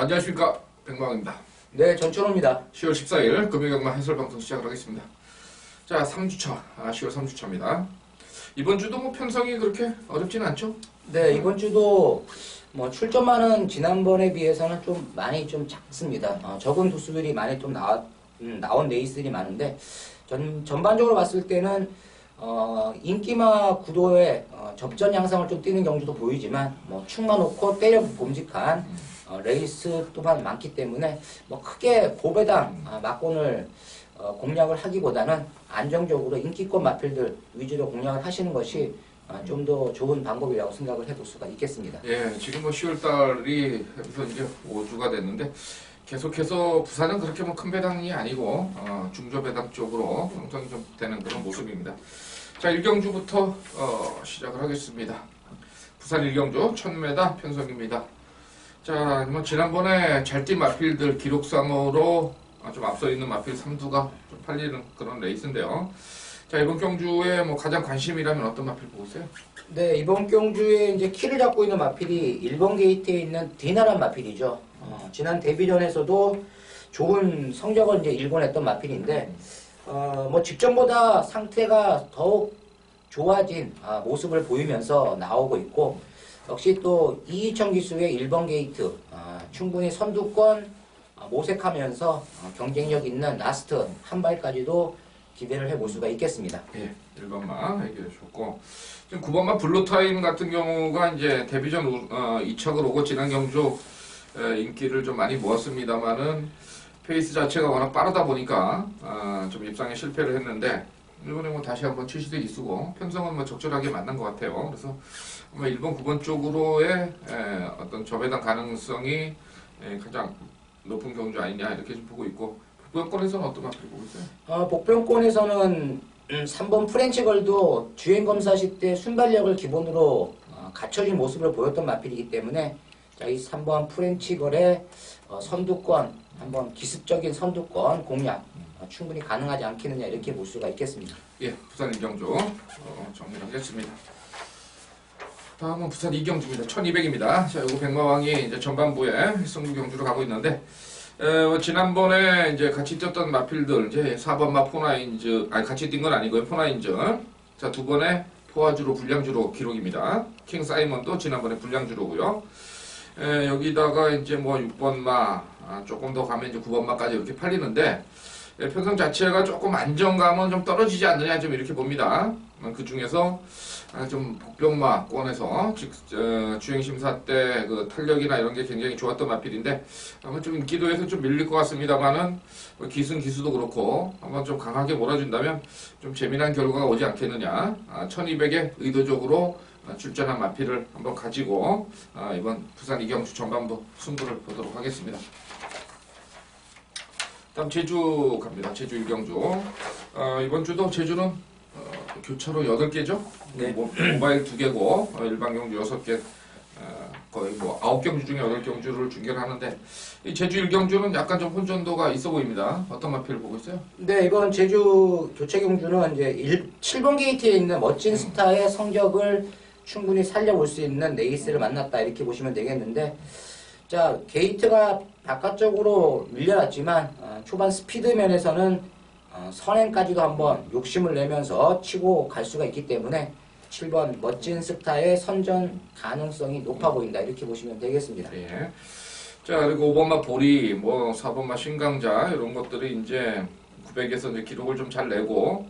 안녕하십니까, 백마왕입니다. 네, 전천호입니다. 10월 14일 금요일경마 해설방송 시작을 하겠습니다. 자, 3주차, 10월 3주차입니다. 이번 주도 뭐 편성이 그렇게 어렵지는 않죠? 네, 이번 주도 뭐 출전만은 지난번에 비해서는 좀 많이 좀 작습니다. 적은 두수들이 많이 좀 나온 레이스들이 많은데, 전반적으로 봤을 때는 인기마 구도에 접전 양상을 좀 띄는 경주도 보이지만, 뭐 축만 놓고 때려 봄직한 레이스 또한 많기 때문에 뭐 크게 고배당 막권을 공략을 하기보다는 안정적으로 인기권 마필들 위주로 공략을 하시는 것이 좀 더 좋은 방법이라고 생각을 해볼 수가 있겠습니다. 예, 지금 뭐 10월달이 해서 이제 5주가 됐는데 계속해서 부산은 그렇게 뭐 큰 배당이 아니고 중저 배당 쪽으로 형성이 좀 되는 그런 모습입니다. 자, 1경주부터 시작을 하겠습니다. 부산 1경주 1000m 편성입니다. 자, 뭐 지난번에 잘 뛴 마필들 기록상으로 좀 앞서 있는 마필 3두가 좀 팔리는 그런 레이스인데요. 자, 이번 경주에 뭐 가장 관심이라면 어떤 마필 보세요? 네, 이번 경주에 이제 키를 잡고 있는 마필이 1번 게이트에 있는 디나란 마필이죠. 지난 데뷔전에서도 좋은 성적을 이제 일궈냈던 마필인데, 뭐 직전보다 상태가 더욱 좋아진 모습을 보이면서 나오고 있고, 역시 또 이희청 기수의 1번 게이트 충분히 선두권 모색하면서 경쟁력 있는 라스트 한 발까지도 기대를 해볼 수가 있겠습니다. 예, 1번마 얘기해 주셨고, 지금 9번마 블루타임 같은 경우가 이제 데뷔전 2착을 오고 지난 경주 인기를 좀 많이 모았습니다만은 페이스 자체가 워낙 빠르다 보니까 좀 입상에 실패를 했는데, 이번에 뭐 다시 한번 출시도 있고 편성은 뭐 적절하게 만난 것 같아요. 그래서 아마 1번, 9번 쪽으로의 어떤 저배당 가능성이 가장 높은 경주 아니냐 이렇게 좀 보고 있고, 복병권에서는 어떤 마필 보고 있어요? 복병권에서는 3번 프렌치걸도 주행검사 시때 순발력을 기본으로 갖춰진 모습을 보였던 마필이기 때문에, 자, 이 3번 프렌치걸의 선두권, 한번 기습적인 선두권 공략 충분히 가능하지 않겠느냐 이렇게 볼 수가 있겠습니다. 예, 부산 1경주 정리하겠습니다. 다음은 부산 2경주입니다. 1200입니다. 자, 요거 백마왕이 이제 전반부에 승부 경주로 가고 있는데, 지난번에 이제 같이 뛰었던 마필들, 이제 4번마 포나인즈, 같이 뛴 건 아니고요. 포나인즈. 자, 두 번의 포화주로 불량주로 기록입니다. 킹 사이먼도 지난번에 불량주로고요. 여기다가 이제 뭐 6번마, 조금 더 가면 이제 9번마까지 이렇게 팔리는데, 편성 자체가 조금 안정감은 좀 떨어지지 않느냐 좀 이렇게 봅니다. 그 중에서 좀 복병마권에서 주행심사 때 그 탄력이나 이런 게 굉장히 좋았던 마필인데, 아마 좀 인기도에서 좀 밀릴 것 같습니다만은 기수도 그렇고 한번 좀 강하게 몰아준다면 좀 재미난 결과가 오지 않겠느냐. 1200에 의도적으로 출전한 마필을 한번 가지고 이번 부산 2경주 전반부 승부를 보도록 하겠습니다. 다음 제주 갑니다. 제주 1경주. 이번 주도 제주는 교차로 8개죠? 네. 모바일 2개고 일반 경주 6개, 거의 뭐 9경주 중에 8경주를 중계를 하는데, 이 제주 1경주는 약간 좀 혼전도가 있어 보입니다. 어떤 마필을 보고 있어요? 네, 이번 제주 교체 경주는 이제 7번 게이트에 있는 멋진 스타의 성적을 충분히 살려볼 수 있는 레이스를 만났다 이렇게 보시면 되겠는데, 자, 게이트가 바깥쪽으로 밀려났지만 초반 스피드 면에서는 선행까지도 한번 욕심을 내면서 치고 갈 수가 있기 때문에 7번 멋진 스타의 선전 가능성이 높아 보인다 이렇게 보시면 되겠습니다. 예. 자, 그리고 5번마 보리, 뭐 4번마 신강자 이런 것들이 이제 900에서 이제 기록을 좀 잘 내고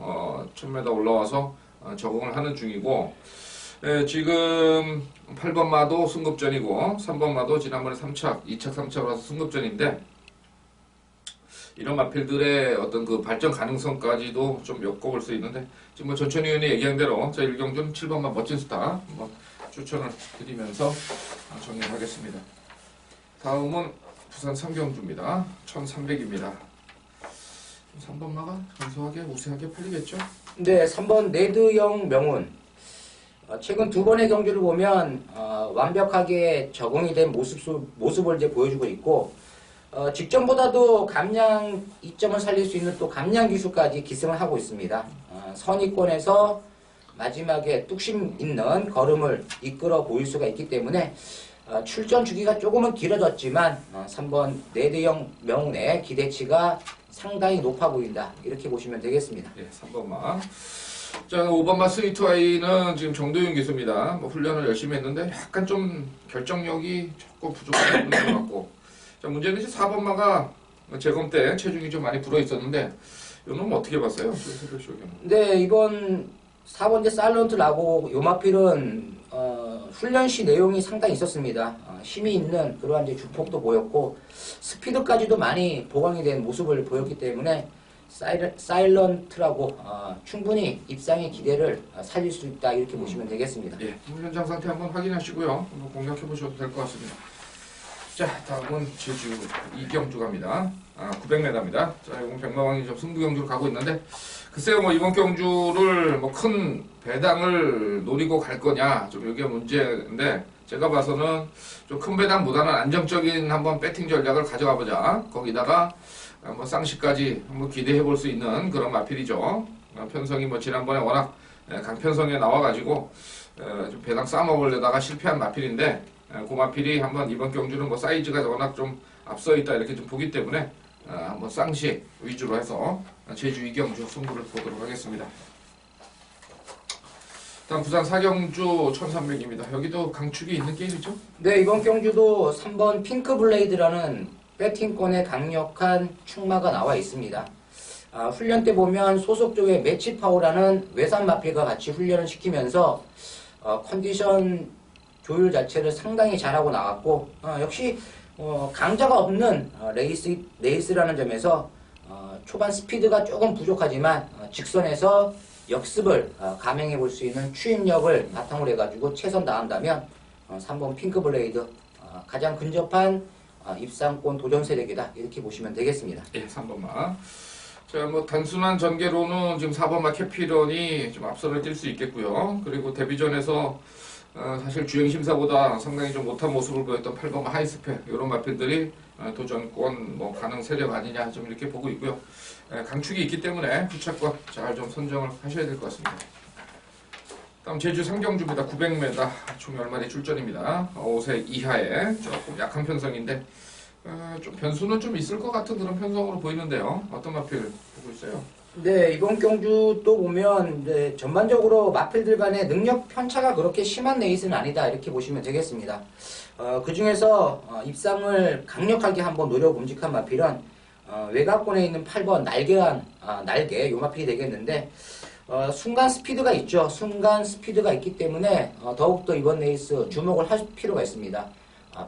1000m 올라와서 적응을 하는 중이고, 지금 8번마도 승급전이고 3번마도 지난번에 3착, 2착, 3착으로 와서 승급전인데, 이런 마필들의 어떤 그 발전 가능성까지도 좀 엮어볼 수 있는데, 지금 뭐 전천희 의원이 얘기한 대로 저 1경주는 7번마 멋진 스타 한번 추천을 드리면서 정리하겠습니다. 다음은 부산 3경주입니다. 1300입니다. 3번마가 간소하게 우세하게 팔리겠죠? 네, 3번 네드영 명운. 최근 두 번의 경주를 보면 완벽하게 적응이 된 모습을 이제 보여주고 있고, 직전보다도 감량 이점을 살릴 수 있는 또 감량 기술까지 기승을 하고 있습니다. 선의권에서 마지막에 뚝심 있는 걸음을 이끌어 보일 수가 있기 때문에 출전 주기가 조금은 길어졌지만 3번 4대0 명운의 기대치가 상당히 높아 보인다. 이렇게 보시면 되겠습니다. 예, 3번마. 자, 5번마 스위트아이는 지금 정도윤 기수입니다. 뭐 훈련을 열심히 했는데 약간 좀 결정력이 조금 부족한 것 같고. 자, 문제는 이제 4번마가 재검 때 체중이 좀 많이 불어 있었는데 이건 뭐 어떻게 봤어요? 네, 이번 4번째 사일런트 라고 요마필은 훈련 시 내용이 상당히 있었습니다. 힘이 있는 그러한 이제 주폭도 보였고 스피드까지도 많이 보강이 된 모습을 보였기 때문에 사일런트라고 충분히 입상의 기대를 살릴 수 있다 이렇게 보시면 되겠습니다. 예, 현장 상태 한번 확인하시고요. 한번 공략해 보셔도 될 것 같습니다. 자, 다음은 제주 이경주 갑니다. 900m입니다. 자, 이건 백마왕이 좀 승부 경주로 가고 있는데, 글쎄요, 뭐 이번 경주를 뭐 큰 배당을 노리고 갈 거냐, 좀 이게 문제인데, 제가 봐서는 좀 큰 배당보다는 안정적인 한번 배팅 전략을 가져가 보자. 거기다가 뭐 쌍시까지 한번 기대해 볼 수 있는 그런 마필이죠. 편성이 뭐 지난번에 워낙 강편성에 나와가지고 좀 배당 싸먹으려다가 실패한 마필인데, 고마필이 한번 이번 경주는 뭐 사이즈가 워낙 좀 앞서 있다 이렇게 좀 보기 때문에 한번 쌍시 위주로 해서 제주 이경주 승부를 보도록 하겠습니다. 다음 부산 사경주 1300입니다. 여기도 강축이 있는 게임이죠? 네, 이번 경주도 3번 핑크 블레이드라는 배팅권에 강력한 축마가 나와 있습니다. 훈련 때 보면 소속 쪽에 매치 파워라는 외산 마필과 같이 훈련을 시키면서 컨디션 조율 자체를 상당히 잘하고 나왔고 역시 강자가 없는 레이스라는 점에서 초반 스피드가 조금 부족하지만 직선에서 역습을 감행해 볼 수 있는 추임력을 바탕으로 해가지고 최선 다한다면 3번 핑크블레이드 가장 근접한 입상권 도전 세력이다 이렇게 보시면 되겠습니다. 예, 3번마. 자, 뭐 단순한 전개로는 지금 4번마 캐피런이 좀 앞선을 뛸 수 있겠고요. 그리고 데뷔전에서 사실 주행심사보다 상당히 좀 못한 모습을 보였던 8번 하이스펙 이런 마필들이 도전권 뭐 가능 세력 아니냐 좀 이렇게 보고 있고요. 강축이 있기 때문에 후차권 잘 좀 선정을 하셔야 될 것 같습니다. 다음 제주 상경주입니다. 900m 총 10마리 출전입니다. 5세 이하의 조금 약한 편성인데 좀 변수는 좀 있을 것 같은 그런 편성으로 보이는데요. 어떤 마필 보고 있어요? 네, 이번 경주 또 보면 이제 전반적으로 마필들 간의 능력 편차가 그렇게 심한 레이스는 아니다 이렇게 보시면 되겠습니다. 그 중에서 입상을 강력하게 한번 노려봄직한 마필은 외곽권에 있는 8번 날개 요 마필이 되겠는데 순간 스피드가 있죠. 순간 스피드가 있기 때문에 더욱더 이번 레이스 주목을 할 필요가 있습니다.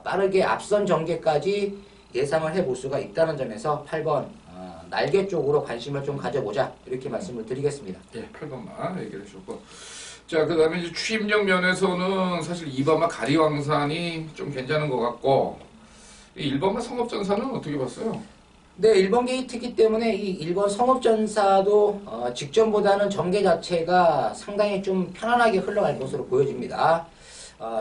빠르게 앞선 전개까지 예상을 해볼 수가 있다는 점에서 8번 날개 쪽으로 관심을 좀 가져보자 이렇게 말씀을 드리겠습니다. 예, 8번만 얘기를 해주셨고 자, 그 다음에 이제 추임력 면에서는 사실 2번만 가리왕산이 좀 괜찮은 것 같고 1번만 성업전사는 어떻게 봤어요? 네, 1번 게이트이기 때문에 이 1번 성업전사도 직전보다는 전개 자체가 상당히 좀 편안하게 흘러갈 것으로 보여집니다.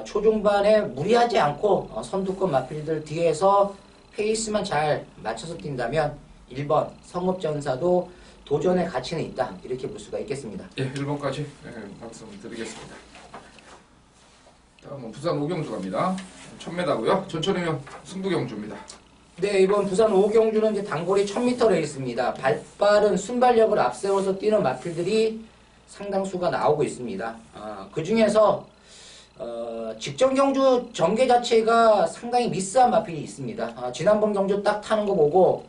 초중반에 무리하지 않고 선두권 마필들 뒤에서 페이스만 잘 맞춰서 뛴다면 1번 성업전사도 도전의 가치는 있다 이렇게 볼 수가 있겠습니다. 예, 1번까지 말씀드리겠습니다. 다음은 부산 오경주 갑니다. 1000m고요. 전천후용 승부경주입니다. 네, 이번 부산 오경주는 이제 단거리 1000m 레이스입니다. 발빠른 순발력을 앞세워서 뛰는 마필들이 상당수가 나오고 있습니다. 그 중에서 직전 경주 전개 자체가 상당히 미스한 마필이 있습니다. 지난번 경주 딱 타는 거 보고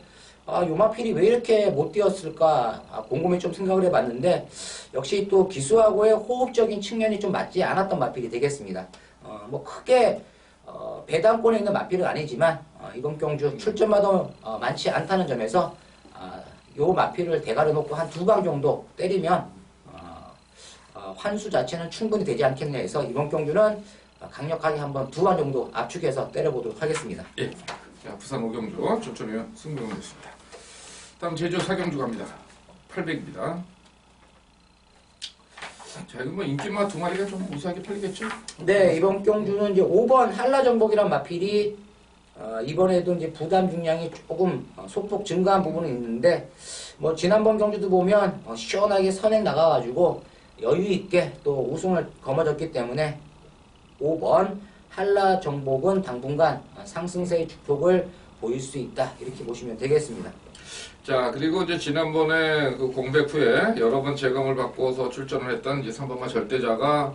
요 마필이 왜 이렇게 못 뛰었을까 곰곰이 좀 생각을 해봤는데 역시 또 기수하고의 호흡적인 측면이 좀 맞지 않았던 마필이 되겠습니다. 뭐 크게 배당권에 있는 마필은 아니지만 이번 경주 출전마다 많지 않다는 점에서 요 마필을 대가려 놓고 한 2방 정도 때리면 환수 자체는 충분히 되지 않겠냐 해서 이번 경주는 강력하게 한번 2방 정도 압축해서 때려보도록 하겠습니다. 예, 자, 부산 오경주 전천후용 승부경주였습니다. 다음 제주 사경주 갑니다. 800입니다. 자, 이거 뭐 인기마 2마리가 좀 우수하게 팔리겠죠? 네, 이번 경주는 이제 5번 한라전복이란 마필이 이번에도 이제 부담 중량이 조금 소폭 증가한 부분이 있는데 뭐 지난번 경주도 보면 시원하게 선행 나가가지고 여유 있게 또 우승을 거머졌기 때문에 5번 한라 정복은 당분간 상승세의 축폭을 보일 수 있다. 이렇게 보시면 되겠습니다. 자, 그리고 이제 지난번에 그 공백 후에 여러 번 재검을 받고서 출전을 했던 이제 3번마 절대자가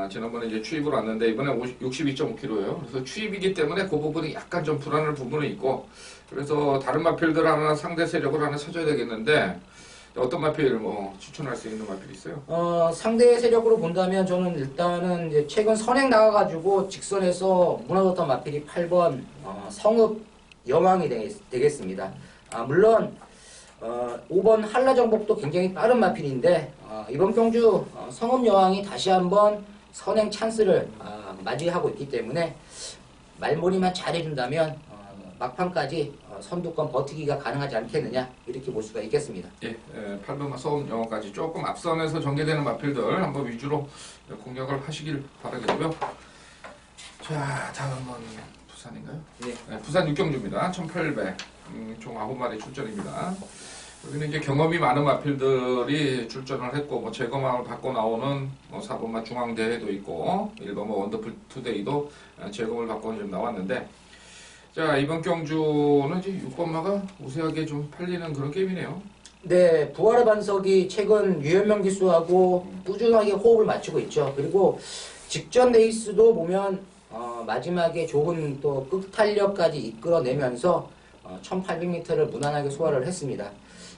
지난번에 이제 추입을 왔는데 이번에 62.5kg예요. 그래서 추입이기 때문에 그 부분이 약간 좀 불안할 부분이 있고, 그래서 다른 마필들 하나 상대 세력을 하나 찾아야 되겠는데 어떤 마필 뭐 추천할 수 있는 마필이 있어요? 상대 세력으로 본다면 저는 일단은 이제 최근 선행 나가가지고 직선에서 무너졌던 마필이 8번 성읍 여왕이 되겠습니다. 물론 5번 한라정복도 굉장히 빠른 마필인데 이번 경주 성읍 여왕이 다시 한번 선행 찬스를 맞이하고 있기 때문에 말몰이만 잘해준다면 막판까지 선두권 버티기가 가능하지 않겠느냐 이렇게 볼 수가 있겠습니다. 예, 8번마 서울 영어까지 조금 앞선에서 전개되는 마필들 한번 위주로 공략을 하시길 바라겠고요. 자, 다음은 부산인가요? 네. 부산 육경주입니다. 1800, 총 9마리 출전입니다. 여기는 이제 경험이 많은 마필들이 출전을 했고, 뭐 재검을 받고 나오는 뭐 4번마 중앙대회도 있고, 1번마 원더풀 투데이도 재검을 받고 좀 나왔는데, 자, 이번 경주는 이제 6번마가 우세하게 좀 팔리는 그런 게임이네요. 네, 부활의 반석이 최근 유현명 기수하고 꾸준하게 호흡을 맞추고 있죠. 그리고 직전 레이스도 보면 마지막에 좋은 또 끝탄력까지 이끌어내면서 1800m를 무난하게 소화를 했습니다.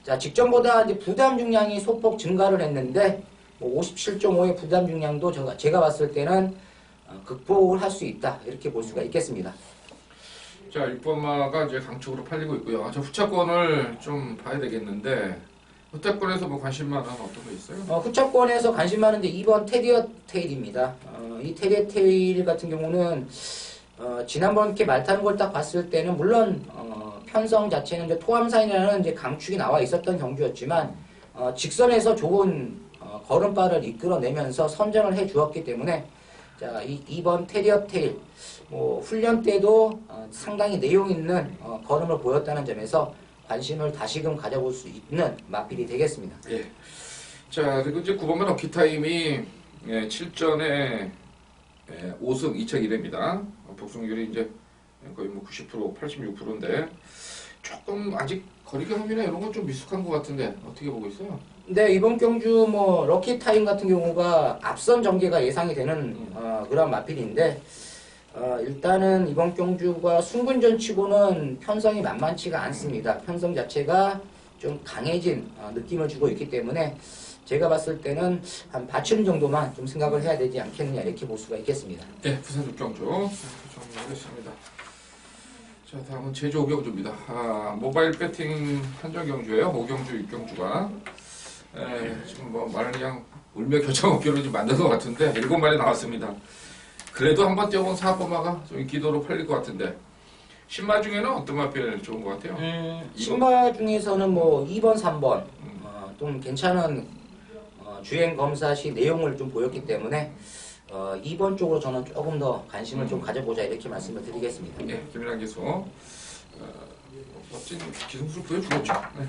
자, 직전보다 이제 부담 중량이 소폭 증가를 했는데 57.5의 부담 중량도 제가 봤을 때는 극복을 할 수 있다 이렇게 볼 수가 있겠습니다. 자, 6번마가 이제 강축으로 팔리고 있고요. 저 후차권을 좀 봐야 되겠는데, 후차권에서 뭐 관심 많은 어떤 거 있어요? 후차권에서 관심 많은 게 2번 테리어 테일입니다. 이 테리어 테일 같은 경우는 지난번 이렇게 말 타는 걸 딱 봤을 때는 물론 편성 자체는 이제 토암산이라는 이제 강축이 나와 있었던 경주였지만 직선에서 좋은 걸음발을 이끌어내면서 선전을 해 주었기 때문에 자, 2번 테리어 테일 뭐 훈련 때도 상당히 내용 있는 걸음을 보였다는 점에서 관심을 다시금 가져볼 수 있는 마필이 되겠습니다. 예. 자, 그리고 이제 9번마 럭키타임이 7전에 5승 2차 1회입니다. 복승률이 이제 거의 뭐 90%, 86%인데 조금 아직 거리 경험이나 이런 건 좀 미숙한 것 같은데 어떻게 보고 있어요? 네, 이번 경주 뭐 럭키타임 같은 경우가 앞선 전개가 예상이 되는 그런 마필인데 일단은 이번 경주가 순군전 치고는 편성이 만만치가 않습니다. 편성 자체가 좀 강해진 느낌을 주고 있기 때문에 제가 봤을 때는 한 받침 정도만 좀 생각을 해야 되지 않겠느냐 이렇게 볼 수가 있겠습니다. 네, 부산 육경주 정리하겠습니다. 자, 다음은 제주 5경주입니다. 모바일 배팅 한정 경주예요. 5경주, 6경주가 지금 뭐 말을 그냥 울며 겨자 먹기로 좀 만든 것 같은데 7마리 나왔습니다. 그래도 한번 뛰어본 4번마가 좀 기도로 팔릴 것 같은데 신마 중에는 어떤 마필 좋은 것 같아요? 신마 중에서는 뭐 2번, 3번 좀 괜찮은 주행 검사 시 내용을 좀 보였기 때문에 2번 쪽으로 저는 조금 더 관심을 좀 가져보자 이렇게 말씀을 드리겠습니다. 네, 김일환 기수 멋진 기승수를 보여주겠죠. 네.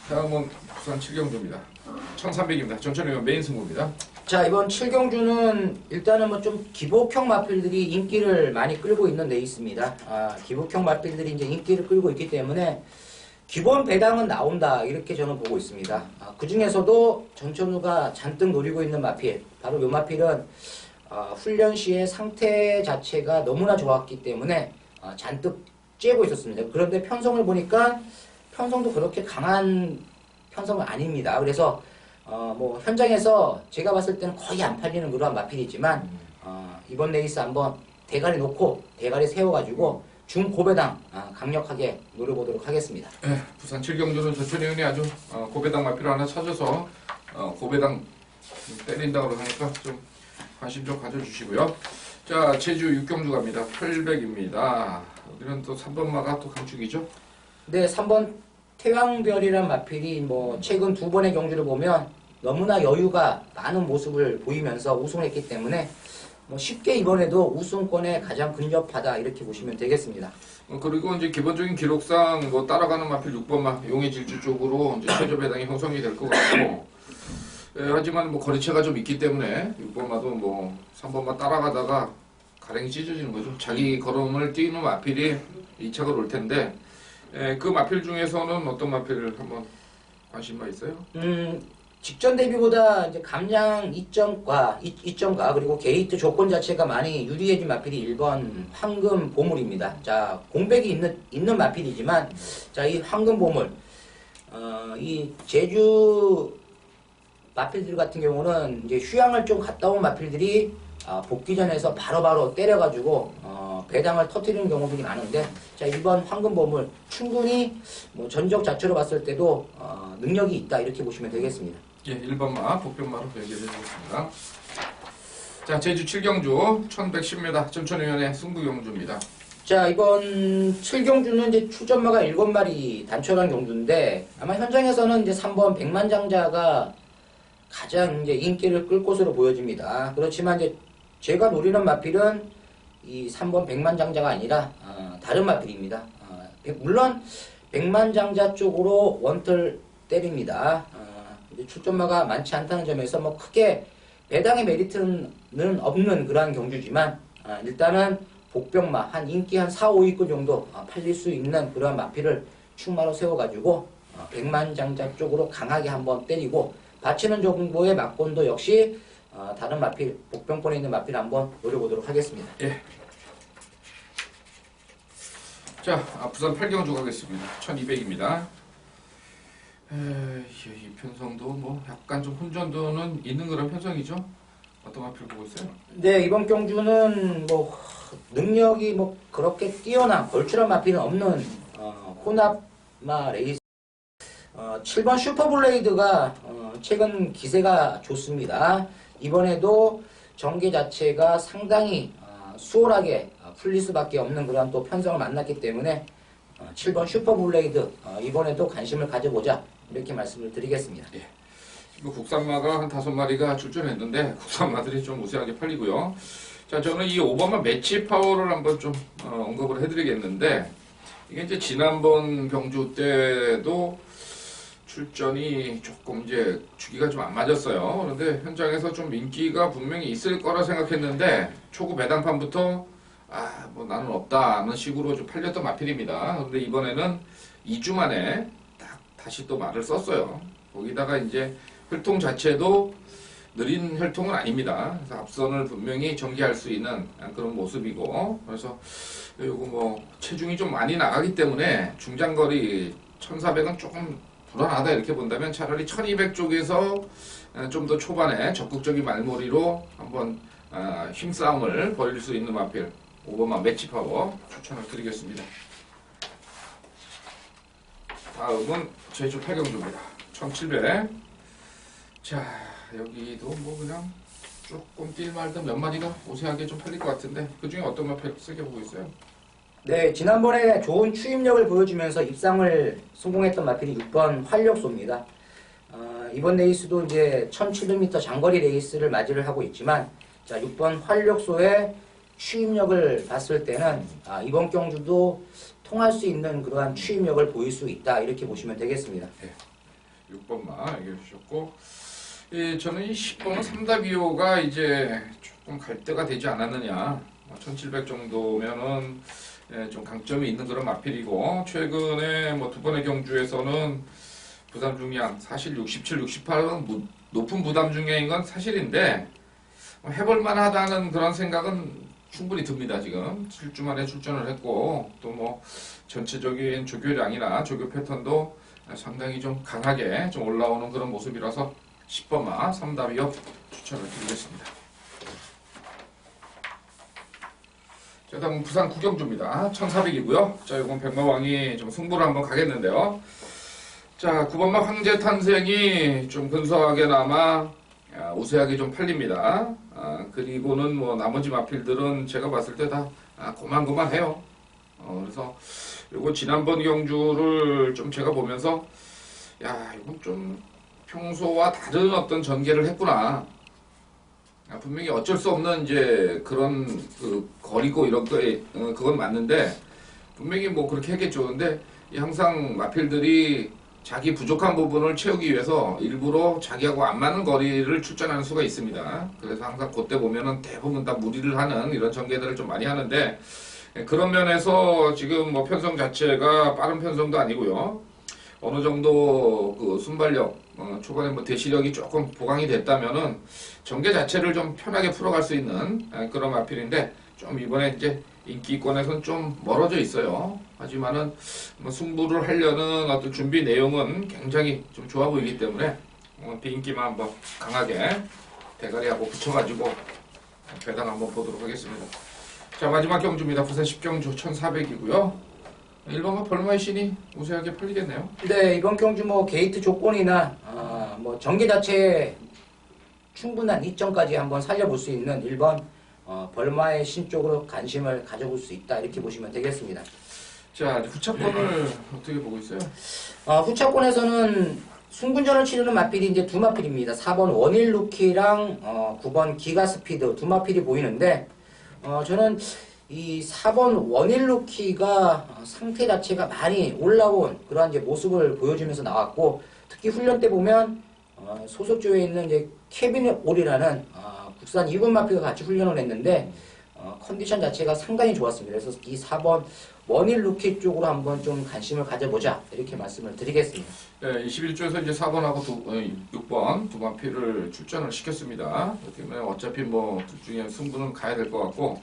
다음은 부산 7경주입니다. 1300입니다. 전천후 메인 승부입니다. 자, 이번 7경주는 일단은 뭐 좀 기복형 마필들이 인기를 많이 끌고 있는 레이스입니다. 기복형 마필들이 이제 인기를 끌고 있기 때문에 기본 배당은 나온다 이렇게 저는 보고 있습니다. 그 중에서도 전천후가 잔뜩 노리고 있는 마필, 바로 이 마필은 훈련 시의 상태 자체가 너무나 좋았기 때문에 잔뜩 쬐고 있었습니다. 그런데 편성을 보니까 편성도 그렇게 강한 편성은 아닙니다. 그래서 뭐 현장에서 제가 봤을 때는 거의 안 팔리는 그러한 마필이지만 이번 레이스 한번 대가리 놓고 대가리 세워가지고 중고배당 강력하게 노려보도록 하겠습니다. 네, 부산 7경주는 전천희 의원이 아주 고배당 마필을 하나 찾아서 고배당 때린다고 하니까 좀 관심 좀 가져주시고요. 자, 제주 6경주 갑니다. 800입니다. 여기는 또 3번마가 또 강축이죠? 네, 3번 태왕별이란 마필이 뭐 최근 2번의 경주를 보면 너무나 여유가 많은 모습을 보이면서 우승을 했기 때문에 뭐 쉽게 이번에도 우승권에 가장 근접하다 이렇게 보시면 되겠습니다. 그리고 이제 기본적인 기록상 뭐 따라가는 마필 6번마 용의 질주 쪽으로 이제 최저 배당이 형성이 될 것 같고 하지만 뭐 거리차가 좀 있기 때문에 6번마도 뭐 3번마 따라가다가 가랭이 찢어지는 거죠. 자기 걸음을 뛰는 마필이 2차가 올 텐데 그 마필 중에서는 어떤 마필을 한번 관심만 있어요? 직전 대비보다 이제 감량 이점과 그리고 게이트 조건 자체가 많이 유리해진 마필이 1번 황금 보물입니다. 자, 공백이 있는 마필이지만, 자, 이 황금 보물, 이 제주 마필들 같은 경우는 이제 휴양을 좀 갔다 온 마필들이 복귀전에서 바로바로 때려가지고 배당을 터뜨리는 경우들이 많은데, 자, 1번 황금 보물 충분히 뭐 전적 자체로 봤을 때도 능력이 있다 이렇게 보시면 되겠습니다. 예, 1번마 복병마로 연결해드리겠습니다. 자, 제주 7경주 1110m 점천위원회 승부경주입니다. 자, 이번 7경주는 이제 출전마가 7마리 단촐한 경주인데, 아마 현장에서는 이제 3번 백만장자가 가장 이제 인기를 끌 것으로 보여집니다. 그렇지만 이제 제가 노리는 마필은 이 3번 백만장자가 아니라 다른 마필입니다. 물론 백만장자 쪽으로 원틀 때립니다. 이제 출전마가 많지 않다는 점에서 뭐 크게 배당의 메리트는 없는 그러한 경주지만 일단은 복병마 한 인기 한 4, 5위권 정도 팔릴 수 있는 그러한 마필을 충마로 세워가지고 백만장자 쪽으로 강하게 한번 때리고 받치는 정도의 막권도 역시 다른 마필 복병권에 있는 마필 한번 노려보도록 하겠습니다. 예. 자, 부산 8경주 가겠습니다. 1200입니다. 이 편성도 뭐 약간 좀 혼전도는 있는 그런 편성이죠. 어떤 마필 보고 있어요? 네, 이번 경주는 뭐 능력이 뭐 그렇게 뛰어난 걸출한 마필은 없는 혼합마 레이스 7번 슈퍼블레이드가 최근 기세가 좋습니다. 이번에도 전개 자체가 상당히 수월하게 풀릴 수밖에 없는 그런 또 편성을 만났기 때문에 7번 슈퍼블레이드 이번에도 관심을 가져보자 이렇게 말씀을 드리겠습니다. 예. 이거 국산마가 한 5마리가 출전했는데 국산마들이 좀 우세하게 팔리고요. 자, 저는 이 5번마 매치 파워를 한번 좀 언급을 해드리겠는데, 이게 이제 지난번 경주 때도 출전이 조금 이제 주기가 좀 안 맞았어요. 그런데 현장에서 좀 인기가 분명히 있을 거라 생각했는데 초구 배당판부터 뭐 나는 없다는 식으로 좀 팔렸던 마필입니다. 그런데 이번에는 2주 만에 딱 다시 또 말을 썼어요. 거기다가 이제 혈통 자체도 느린 혈통은 아닙니다. 그래서 앞선을 분명히 전개할 수 있는 그런 모습이고, 그래서 요거 뭐 체중이 좀 많이 나가기 때문에 중장거리 1400은 조금 불안하다 이렇게 본다면 차라리 1200 쪽에서 좀 더 초반에 적극적인 말머리로 한번 힘싸움을 벌일 수 있는 마필 5번마 매치파워 추천을 드리겠습니다. 다음은 제주 8경주입니다. 1700. 자, 여기도 뭐 그냥 조금 뛸말든 몇 마디가 우세하게 좀 팔릴 것 같은데 그 중에 어떤 마필 쓰게 보고 있어요? 네, 지난번에 좋은 추임력을 보여주면서 입상을 성공했던 마필이 6번 활력소입니다. 이번 레이스도 이제 1700m 장거리 레이스를 맞이를 하고 있지만, 자, 6번 활력소의 추임력을 봤을 때는 이번 경주도 통할 수 있는 그러한 추임력을 보일 수 있다 이렇게 보시면 되겠습니다. 네, 6번만 얘기해 주셨고, 저는 이 10번은 3답이오가 이제 조금 갈 때가 되지 않았느냐. 1700 정도면은 좀 강점이 있는 그런 마필이고, 최근에 뭐 두 번의 경주에서는 부담 중량 사실 67, 68은 높은 부담 중량인 건 사실인데 해볼만 하다는 그런 생각은 충분히 듭니다. 지금 7주 만에 출전을 했고, 또 뭐 전체적인 조교량이나 조교 패턴도 상당히 좀 강하게 좀 올라오는 그런 모습이라서 10번마 3답이요 추천을 드리겠습니다. 자, 다음 부산 구경주입니다. 1400이고요. 자, 이건 백마왕이 좀 승부를 한번 가겠는데요. 자, 9번마 황제 탄생이 좀 근소하게나마 우세하게 좀 팔립니다. 그리고는 뭐 나머지 마필들은 제가 봤을 때 다 고만고만해요. 그래서 요거 지난번 경주를 좀 제가 보면서 이건 좀 평소와 다른 어떤 전개를 했구나. 분명히 어쩔 수 없는 이제 그런 그 거리고 이런 거에 그건 맞는데 분명히 뭐 그렇게 했겠죠. 근데 항상 마필들이 자기 부족한 부분을 채우기 위해서 일부러 자기하고 안 맞는 거리를 출전하는 수가 있습니다. 그래서 항상 그때 보면은 대부분 다 무리를 하는 이런 전개들을 좀 많이 하는데, 그런 면에서 지금 뭐 편성 자체가 빠른 편성도 아니고요. 어느 정도 그 순발력, 초반에 뭐 대시력이 조금 보강이 됐다면은 전개 자체를 좀 편하게 풀어갈 수 있는 그런 마필인데, 좀 이번에 이제 인기권에서는 좀 멀어져 있어요. 하지만은 뭐 승부를 하려는 어떤 준비 내용은 굉장히 좀 좋아 보이기 때문에 비인기만 한번 강하게 대가리하고 붙여가지고 배당 한번 보도록 하겠습니다. 자, 마지막 경주입니다. 부산 10경주 1400이고요. 1번과 벌마의 신이 우세하게 팔리겠네요. 네, 이번 경주 뭐 게이트 조건이나 뭐 전개 자체에 충분한 이점까지 한번 살려볼 수 있는 1번 벌마의 신 쪽으로 관심을 가져볼 수 있다, 이렇게 보시면 되겠습니다. 자, 이제 후차권을 어떻게 보고 있어요? 후차권에서는 승군전을 치르는 마필이 이제 두 마필입니다. 4번 원일 루키랑 9번 기가 스피드 두 마필이 보이는데, 저는 이 4번 원일 루키가 상태 자체가 많이 올라온 그러한 이제 모습을 보여주면서 나왔고, 특히 훈련 때 보면 소속조에 있는 이제 케빈 올이라는 국산 2군 마필과 같이 훈련을 했는데 컨디션 자체가 상당히 좋았습니다. 그래서 이 4번 원일 루키 쪽으로 한번 좀 관심을 가져보자, 이렇게 말씀을 드리겠습니다. 네, 21조에서 이제 4번하고 6번 두 마필을 출전을 시켰습니다. 그렇기 어차피 뭐 둘 중에 승부는 가야 될 것 같고,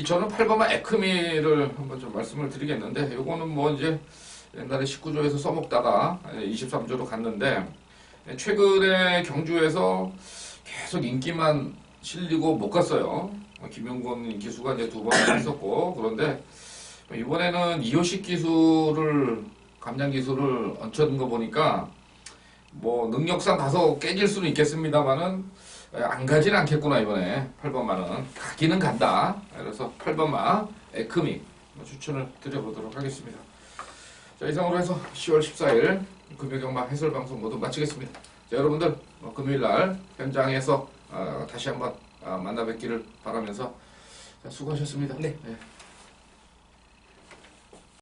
저는 8번만 에크미를 한번 좀 말씀을 드리겠는데, 요거는 뭐 이제 옛날에 19조에서 써먹다가 23조로 갔는데, 최근에 경주에서 계속 인기만 실리고 못 갔어요. 김용곤 기수가 이제 2번 했었고, 그런데 이번에는 이호식 기수를, 감량 기수를 얹혀둔 거 보니까 뭐 능력상 가서 깨질 수는 있겠습니다만은 안 가진 않겠구나. 이번에 8번만은 가기는 간다. 그래서 8번만 에크미 추천을 드려보도록 하겠습니다. 자, 이상으로 해서 10월 14일 금요경마 해설방송 모두 마치겠습니다. 자, 여러분들 금요일날 현장에서 다시 한번 만나 뵙기를 바라면서 수고하셨습니다. 네. 네.